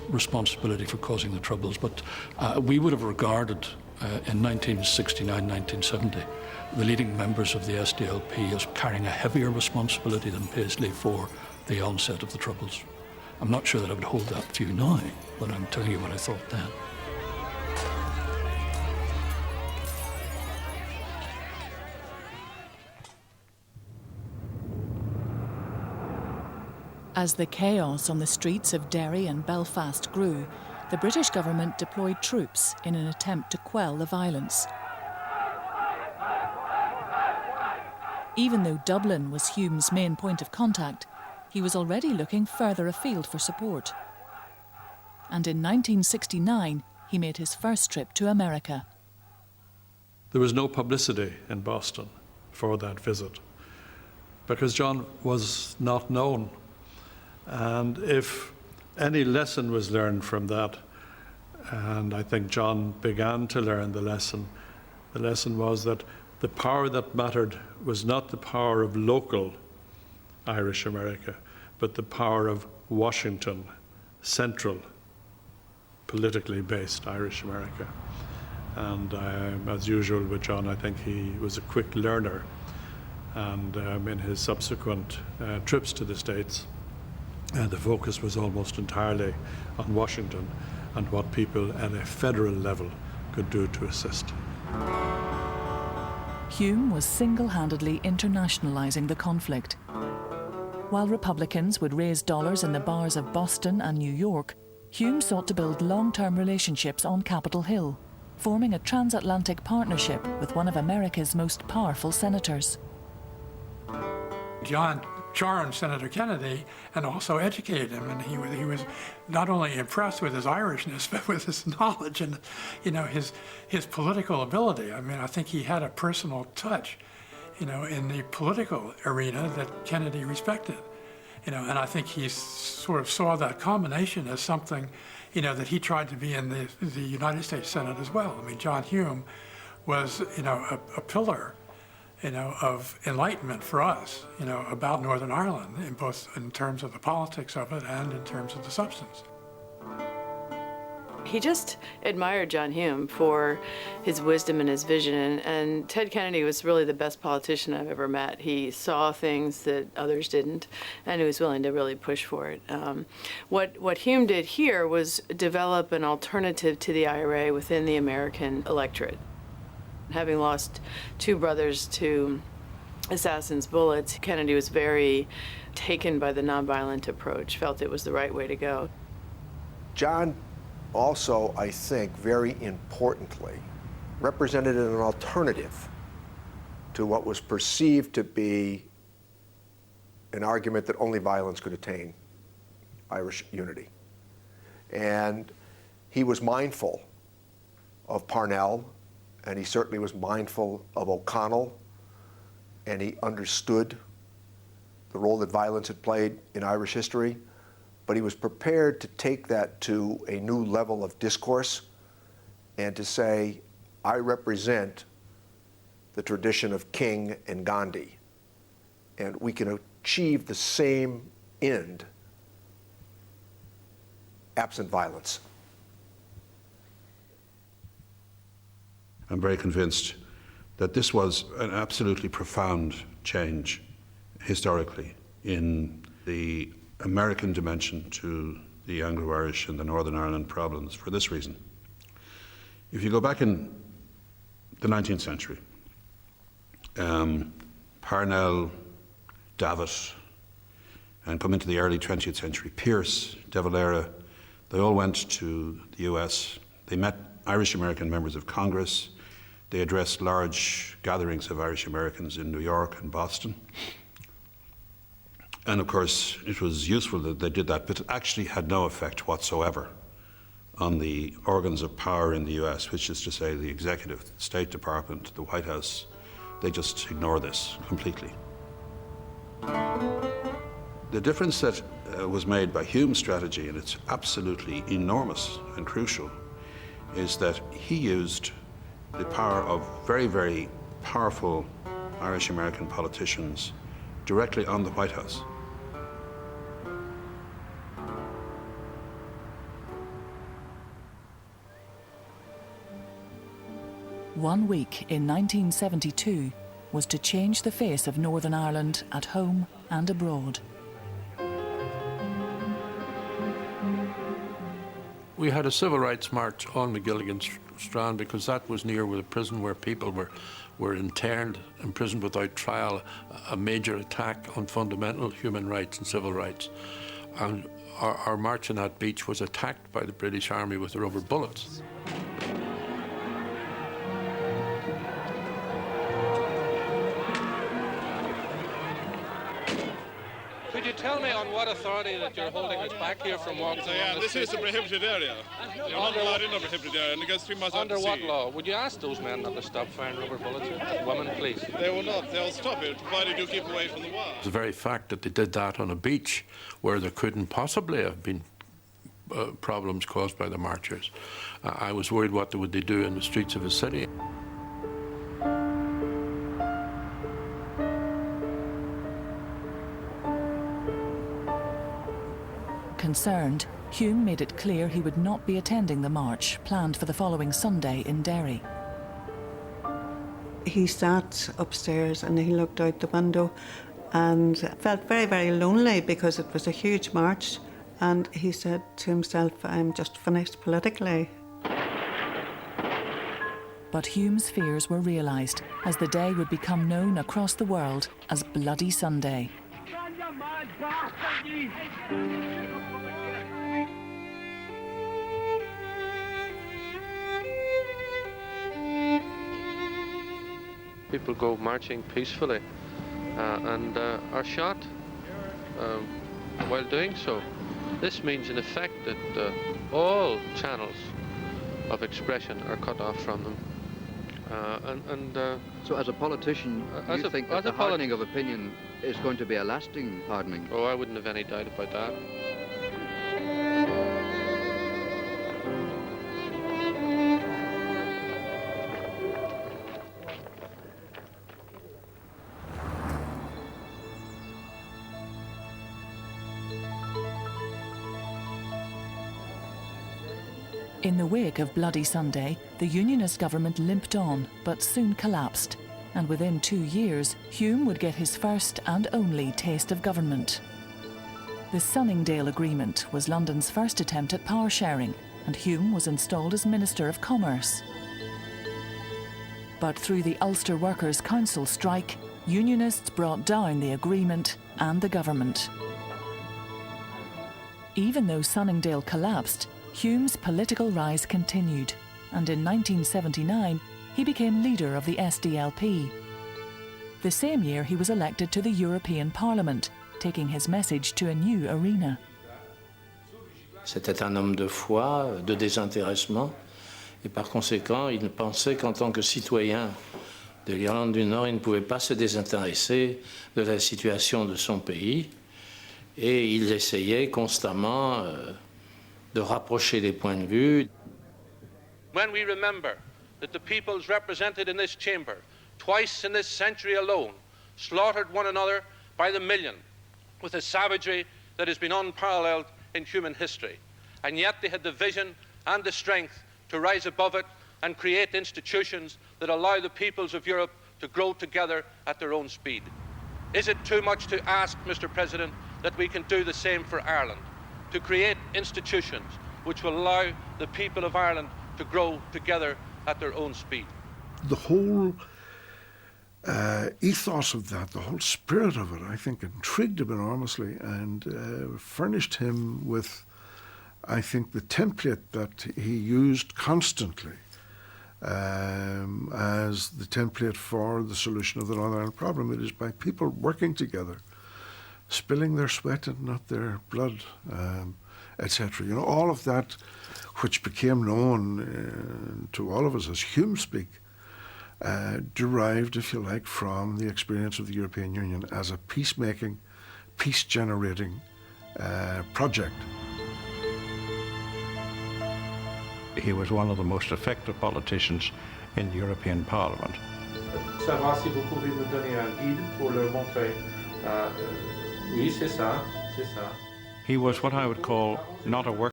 responsibility for causing the Troubles, but we would have regarded in 1969-1970 the leading members of the SDLP as carrying a heavier responsibility than Paisley for the onset of the Troubles. I'm not sure that I would hold that view now, but I'm telling you what I thought then. As the chaos on the streets of Derry and Belfast grew, the British government deployed troops in an attempt to quell the violence. Even though Dublin was Hume's main point of contact, he was already looking further afield for support. And in 1969, he made his first trip to America. There was no publicity in Boston for that visit because John was not known. And if any lesson was learned from that, and I think John began to learn the lesson was that the power that mattered was not the power of local Irish America, but the power of Washington, central, politically based Irish America. And as usual with John, I think he was a quick learner. And in his subsequent trips to the States, the focus was almost entirely on Washington and what people at a federal level could do to assist. Hume was single-handedly internationalizing the conflict. While Republicans would raise dollars in the bars of Boston and New York, Hume sought to build long-term relationships on Capitol Hill, forming a transatlantic partnership with one of America's most powerful senators. John charmed Senator Kennedy and also educated him, and he was not only impressed with his Irishness, but with his knowledge and, you know, his political ability. I mean, I think he had a personal touch, you know, in the political arena that Kennedy respected, you know, and I think he sort of saw that combination as something, you know, that he tried to be in the United States Senate as well. I mean, John Hume was, you know, a pillar, you know, of enlightenment for us, you know, about Northern Ireland, both in terms of the politics of it and in terms of the substance. He just admired John Hume for his wisdom and his vision, and Ted Kennedy was really the best politician I've ever met. He saw things that others didn't, and he was willing to really push for it. What Hume did here was develop an alternative to the IRA within the American electorate. Having lost two brothers to assassins' bullets, Kennedy was very taken by the nonviolent approach, felt it was the right way to go. John also, I think, very importantly, represented an alternative to what was perceived to be an argument that only violence could attain Irish unity. And he was mindful of Parnell, and he certainly was mindful of O'Connell, and he understood the role that violence had played in Irish history, but he was prepared to take that to a new level of discourse and to say, I represent the tradition of King and Gandhi, and we can achieve the same end absent violence. I'm very convinced that this was an absolutely profound change historically in the American dimension to the Anglo-Irish and the Northern Ireland problems for this reason. If you go back in the 19th century, Parnell, Davitt, and come into the early 20th century, Pierce, De Valera, they all went to the US. They met Irish-American members of Congress. They addressed large gatherings of Irish Americans in New York and Boston. And of course, it was useful that they did that, but it actually had no effect whatsoever on the organs of power in the US, which is to say the executive, the State Department, the White House. They just ignore this completely. The difference that was made by Hume's strategy, and it's absolutely enormous and crucial, is that he used the power of very, very powerful Irish-American politicians directly on the White House. 1 week in 1972 was to change the face of Northern Ireland at home and abroad. We had a civil rights march on McGilligan Strand because that was near where the prison where people were interned, imprisoned without trial, a major attack on fundamental human rights and civil rights. And our march on that beach was attacked by the British Army with rubber bullets. Could you tell me on what authority that you're holding us back here from walking around this is a prohibited area. You're not allowed in a prohibited area, and against 3 miles out Under to what sea. law? Would you ask those men not to stop firing rubber bullets at women, please? They will not. They'll stop it, provided you keep away from the wire. The very fact that they did that on a beach where there couldn't possibly have been problems caused by the marchers, I was worried what would they do in the streets of a city. Concerned, Hume made it clear he would not be attending the march planned for the following Sunday in Derry. He sat upstairs and he looked out the window and felt very, very lonely because it was a huge march, and he said to himself, I'm just finished politically. But Hume's fears were realised as the day would become known across the world as Bloody Sunday. People go marching peacefully and are shot while doing so. This means, in effect, that all channels of expression are cut off from them. So as a politician, do you think that the hardening of opinion is going to be a lasting hardening? Oh, I wouldn't have any doubt about that. In the wake of Bloody Sunday, the Unionist government limped on, but soon collapsed. And within 2 years, Hume would get his first and only taste of government. The Sunningdale Agreement was London's first attempt at power sharing, and Hume was installed as Minister of Commerce. But through the Ulster Workers' Council strike, Unionists brought down the agreement and the government. Even though Sunningdale collapsed, Hume's political rise continued, and in 1979 he became leader of the SDLP. The same year he was elected to the European Parliament, taking his message to a new arena. C'était un homme de foi, de désintéressement, et par conséquent, il pensait qu'en tant que citoyen de l'Irlande du Nord, il ne pouvait pas se désintéresser de la situation de son pays, et il essayait constamment de rapprocher les points de vue. When we remember that the peoples represented in this chamber, twice in this century alone, slaughtered one another by the million with a savagery that has been unparalleled in human history, and yet they had the vision and the strength to rise above it and create institutions that allow the peoples of Europe to grow together at their own speed. Is it too much to ask, Mr. President, that we can do the same for Ireland, to create institutions which will allow the people of Ireland to grow together at their own speed? The whole ethos of that, the whole spirit of it, I think intrigued him enormously and furnished him with, I think, the template that he used constantly as the template for the solution of the Northern Ireland problem. It is by people working together, spilling their sweat and not their blood, etc. You know, all of that which became known to all of us as Hume speak, derived, if you like, from the experience of the European Union as a peacemaking, peace-generating project. He was one of the most effective politicians in the European Parliament. Savoir si vous pouvez me donner un guide pour le montrer. Oui, c'est ça, c'est ça. He was what I would call not a work